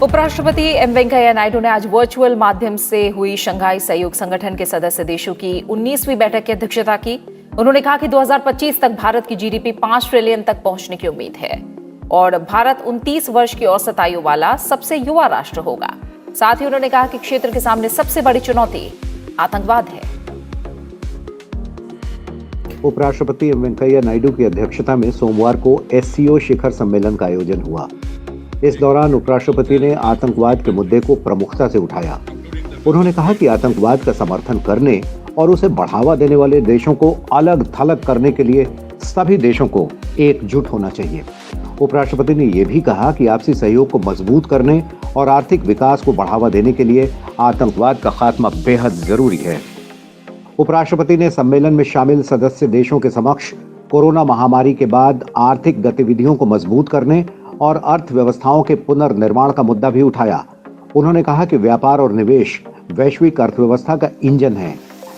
उपराष्ट्रपति एम वेंकैया नायडू ने आज वर्चुअल माध्यम से हुई शंघाई सहयोग संगठन के सदस्य देशों की 19वीं बैठक की अध्यक्षता की। उन्होंने कहा कि 2025 तक भारत की जीडीपी 5 ट्रिलियन तक पहुंचने की उम्मीद है और भारत 29 वर्ष की औसत आयु वाला सबसे युवा राष्ट्र होगा। साथ ही उन्होंने कहा कि क्षेत्र के सामने सबसे बड़ी चुनौती आतंकवाद है। उपराष्ट्रपति एम वेंकैया नायडू की अध्यक्षता में सोमवार को एससीओ शिखर सम्मेलन का आयोजन हुआ। इस दौरान उपराष्ट्रपति ने आतंकवाद के मुद्दे को प्रमुखता से उठाया। उन्होंने कहा कि आतंकवाद का समर्थन करने और उसे बढ़ावा देने वाले देशों को अलग थलग करने के लिए सभी देशों को एकजुट होना चाहिए। उपराष्ट्रपति ने यह भी कहा कि आपसी सहयोग को मजबूत करने और आर्थिक विकास को बढ़ावा देने के लिए आतंकवाद का खात्मा बेहद जरूरी है। उपराष्ट्रपति ने सम्मेलन में शामिल सदस्य देशों के समक्ष कोरोना महामारी के बाद आर्थिक गतिविधियों को मजबूत करने और अर्थव्यवस्थाओं के पुनर्निर्माण का मुद्दा भी उठाया। उन्होंने कहा कि व्यापार और निवेश वैश्विक अर्थव्यवस्था का इंजन है,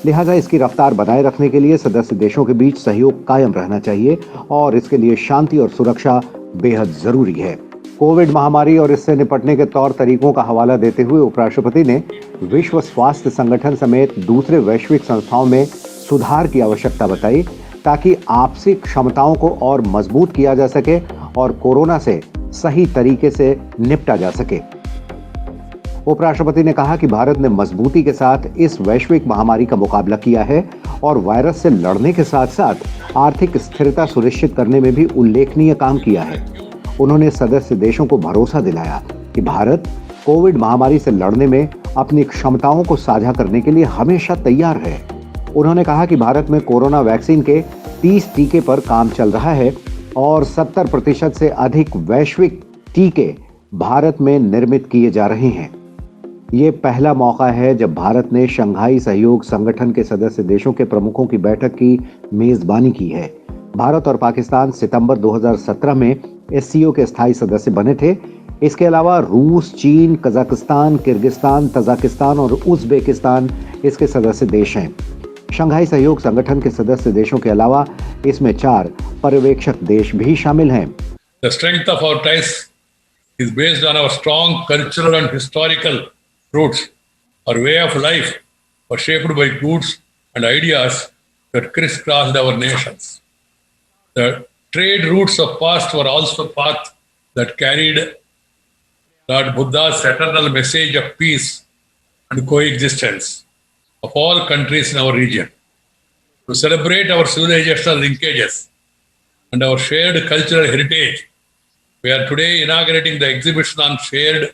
लिहाजा इसकी रफ्तार बनाए रखने के लिए सदस्य देशों के बीच सहयोग कायम रहना चाहिए और इसके लिए शांति और सुरक्षा बेहद जरूरी है। कोविड महामारी और इससे निपटने के तौर तरीकों का हवाला देते हुए उपराष्ट्रपति ने विश्व स्वास्थ्य संगठन समेत दूसरे वैश्विक संस्थाओं में सुधार की आवश्यकता बताई ताकि आपसी क्षमताओं को और मजबूत किया जा सके और कोरोना से सही तरीके से निपटा जा सके। उपराष्ट्रपति ने कहा कि भारत ने मजबूती के साथ इस वैश्विक महामारी का मुकाबला किया है और वायरस से लड़ने के साथ साथ आर्थिक स्थिरता सुनिश्चित करने में भी उल्लेखनीय काम किया है। उन्होंने सदस्य देशों को भरोसा दिलाया कि भारत कोविड महामारी से लड़ने में अपनी क्षमताओं को साझा करने के लिए हमेशा तैयार है। उन्होंने कहा कि भारत में कोरोना वैक्सीन के 30 टीके पर काम चल रहा है और 70% से अधिक वैश्विक टीके भारत में निर्मित किए जा रहे हैं। ये पहला मौका है जब भारत ने शंघाई सहयोग संगठन के सदस्य देशों के प्रमुखों की बैठक की मेजबानी की है। भारत और पाकिस्तान सितंबर 2017 में एससीओ के स्थायी सदस्य बने थे। इसके अलावा रूस, चीन, कजाकिस्तान, किर्गिस्तान, तजाकिस्तान और उज्बेकिस्तान इसके सदस्य देश हैं। शंघाई सहयोग संगठन के सदस्य देशों के अलावा इसमें 4 पर्यवेक्षक देश भी शामिल हैं। The strength of our ties is based on our strong cultural and historical roots. Our way of life was shaped by goods and ideas that crisscrossed our nations. The trade routes of past were also paths that carried Lord Buddha's eternal message of peace and coexistence of all countries in our region. To celebrate our civilizational linkages and our shared cultural heritage, we are today inaugurating the exhibition on shared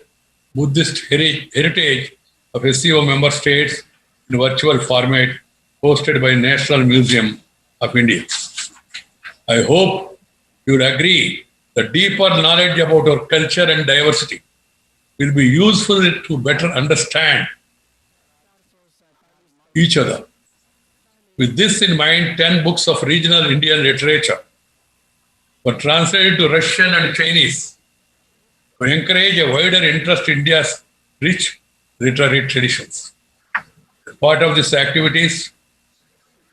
Buddhist heritage of SCO member states in virtual format hosted by National Museum of India. I hope you will agree that deeper knowledge about our culture and diversity will be useful to better understand each other. With this in mind, 10 books of regional Indian literature were translated to Russian and Chinese to encourage a wider interest in India's rich literary traditions. As part of these activities,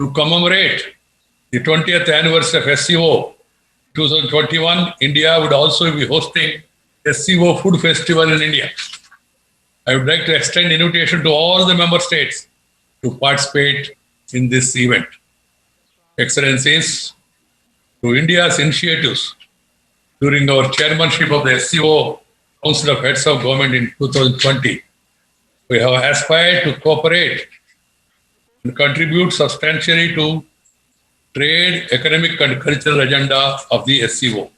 to commemorate the 20th anniversary of SCO 2021, India would also be hosting SCO Food Festival in India. I would like to extend invitation to all the member states to participate in this event. Excellencies, to India's initiatives during our chairmanship of the SCO Council of Heads of Government in 2020, we have aspired to cooperate and contribute substantially to trade, economic and cultural agenda of the SCO.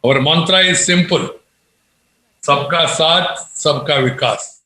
Our mantra is simple: Sabka Saath, Sabka Vikas.